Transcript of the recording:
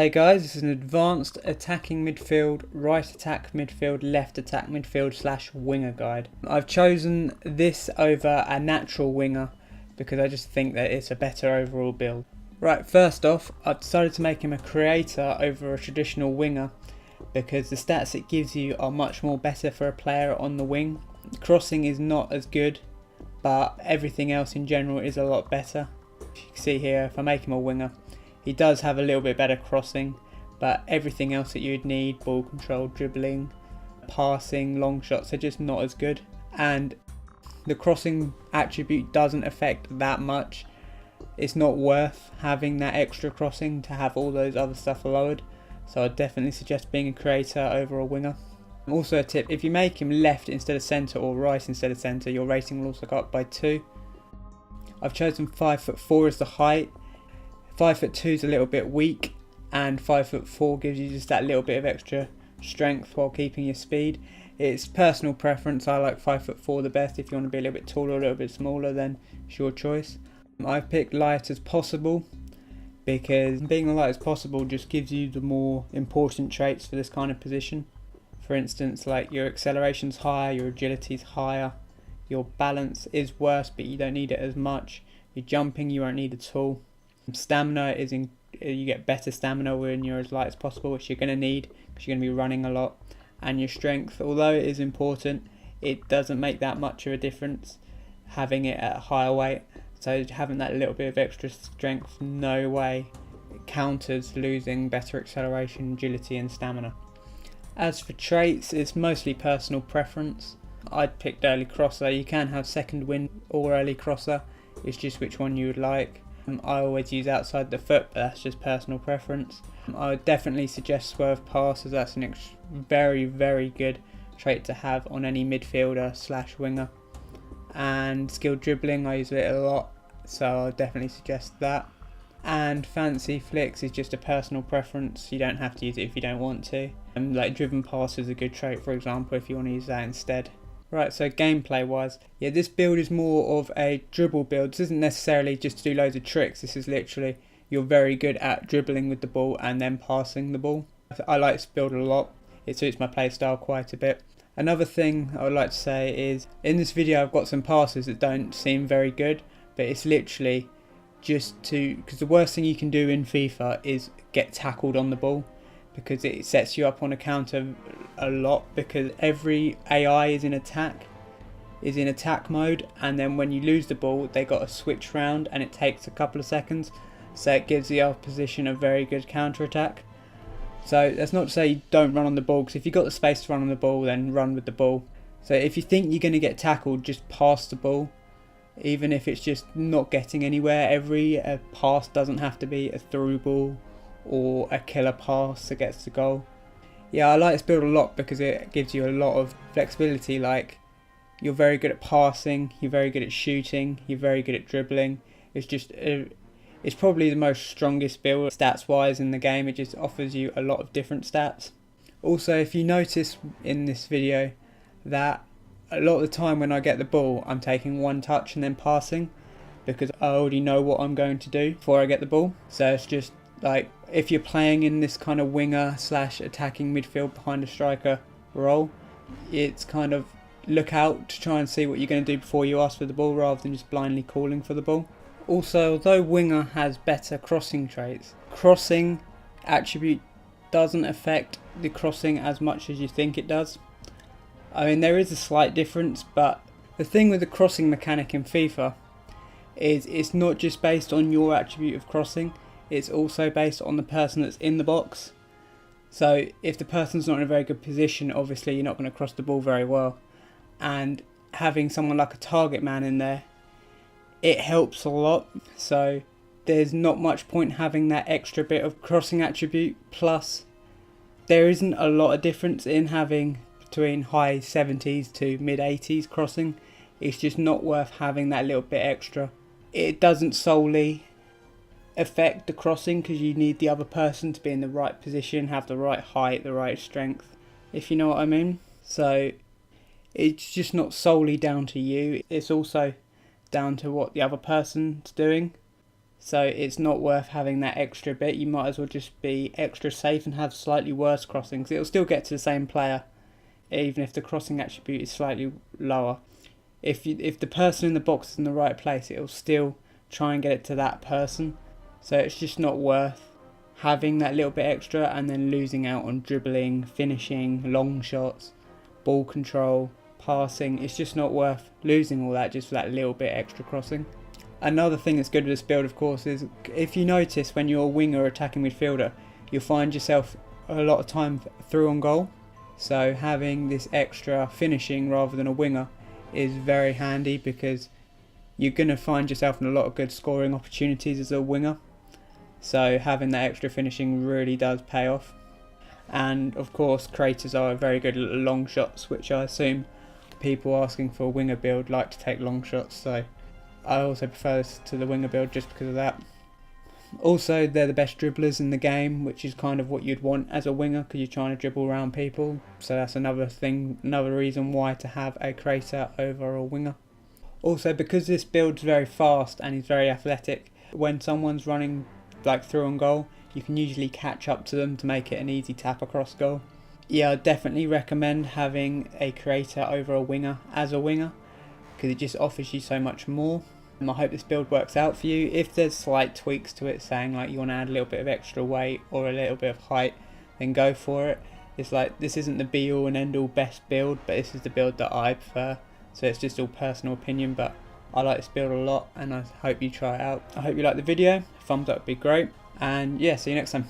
Hey guys, this is an advanced attacking midfield, right attack midfield, left attack midfield / winger guide. I've chosen this over a natural winger because I just think that it's a better overall build. Right, first off, I've decided to make him a creator over a traditional winger because the stats it gives you are much more better for a player on the wing. Crossing is not as good, but everything else in general is a lot better. You can see here, if I make him a winger, he does have a little bit better crossing, but everything else that you'd need, ball control, dribbling, passing, long shots, are just not as good. And the crossing attribute doesn't affect that much. It's not worth having that extra crossing to have all those other stuff lowered. So I'd definitely suggest being a creator over a winger. Also a tip, if you make him left instead of centre or right instead of centre, your rating will also go up by 2. I've chosen 5'4" as the height. 5'2" is a little bit weak, and 5'4" gives you just that little bit of extra strength while keeping your speed. It's personal preference. I like 5'4" the best. If you want to be a little bit taller, a little bit smaller, then it's your choice. I've picked light as possible because being light as possible just gives you the more important traits for this kind of position. For instance, like your acceleration's higher, your agility's higher, your balance is worse but you don't need it as much. Your jumping you won't need at all. Stamina is you get better stamina when you're as light as possible, which you're going to need because you're going to be running a lot. And your strength, although it is important, it doesn't make that much of a difference having it at a higher weight. So having that little bit of extra strength, no way it counters losing better acceleration, agility and stamina. As for traits, it's mostly personal preference. I'd picked early crosser. You can have second wind or early crosser, it's just which one you would like. I always use outside the foot, but that's just personal preference. I would definitely suggest swerve pass, as that's an very, very good trait to have on any midfielder / winger. And skilled dribbling, I use it a lot, so I'll definitely suggest that. And fancy flicks is just a personal preference. You don't have to use it if you don't want to. Like driven pass is a good trait, for example, if you want to use that instead. Right, so gameplay wise, yeah, this build is more of a dribble build. This isn't necessarily just to do loads of tricks. This is literally, you're very good at dribbling with the ball and then passing the ball. I like this build a lot. It suits my play style quite a bit. Another thing I would like to say is, in this video I've got some passes that don't seem very good, but it's literally just because the worst thing you can do in FIFA is get tackled on the ball, because it sets you up on a counter a lot, because every AI is in attack mode, and then when you lose the ball they got to switch round and it takes a couple of seconds, so it gives the opposition a very good counter attack. So that's not to say you don't run on the ball, because if you've got the space to run on the ball, then run with the ball. So if you think you're going to get tackled, just pass the ball, even if it's just not getting anywhere. Every pass doesn't have to be a through ball or a killer pass that gets the goal. Yeah, I like this build a lot because it gives you a lot of flexibility. Like, you're very good at passing, you're very good at shooting, you're very good at dribbling. It's just it's probably the most strongest build stats wise in the game. It just offers you a lot of different stats. Also, if you notice in this video that a lot of the time when I get the ball I'm taking one touch and then passing, because I already know what I'm going to do before I get the ball. So it's just like, if you're playing in this kind of winger / attacking midfield behind a striker role, it's kind of look out to try and see what you're going to do before you ask for the ball, rather than just blindly calling for the ball. Also, although winger has better crossing traits, crossing attribute doesn't affect the crossing as much as you think it does. I mean, there is a slight difference, but the thing with the crossing mechanic in FIFA is it's not just based on your attribute of crossing, it's also based on the person that's in the box. So if the person's not in a very good position, obviously you're not going to cross the ball very well. And having someone like a target man in there, it helps a lot. So there's not much point having that extra bit of crossing attribute. Plus, there isn't a lot of difference in having between high 70s to mid 80s crossing. It's just not worth having that little bit extra. It doesn't solely affect the crossing, because you need the other person to be in the right position, have the right height, the right strength, if you know what I mean. So it's just not solely down to you, it's also down to what the other person's doing. So it's not worth having that extra bit. You might as well just be extra safe and have slightly worse crossings. It'll still get to the same player, even if the crossing attribute is slightly lower. If the person in the box is in the right place, it'll still try and get it to that person. So it's just not worth having that little bit extra and then losing out on dribbling, finishing, long shots, ball control, passing. It's just not worth losing all that just for that little bit extra crossing. Another thing that's good with this build, of course, is if you notice when you're a winger or attacking midfielder, you'll find yourself a lot of time through on goal. So having this extra finishing rather than a winger is very handy, because you're going to find yourself in a lot of good scoring opportunities as a winger. So having that extra finishing really does pay off. And of course, creators are very good at long shots, which I assume people asking for a winger build like to take long shots. So I also prefer this to the winger build just because of that. Also, they're the best dribblers in the game, which is kind of what you'd want as a winger, because you're trying to dribble around people. So that's another thing, another reason why to have a creator over a winger. Also, because this build's very fast and is very athletic, when someone's running like through on goal, you can usually catch up to them to make it an easy tap across goal. Yeah, I definitely recommend having a creator over a winger as a winger, because it just offers you so much more. And I hope this build works out for you. If there's slight tweaks to it, saying like you want to add a little bit of extra weight or a little bit of height, then go for it. It's like, this isn't the be all and end all best build, but this is the build that I prefer. So it's just all personal opinion, but I like this build a lot and I hope you try it out. I hope you like the video. Thumbs up would be great. And yeah, see you next time.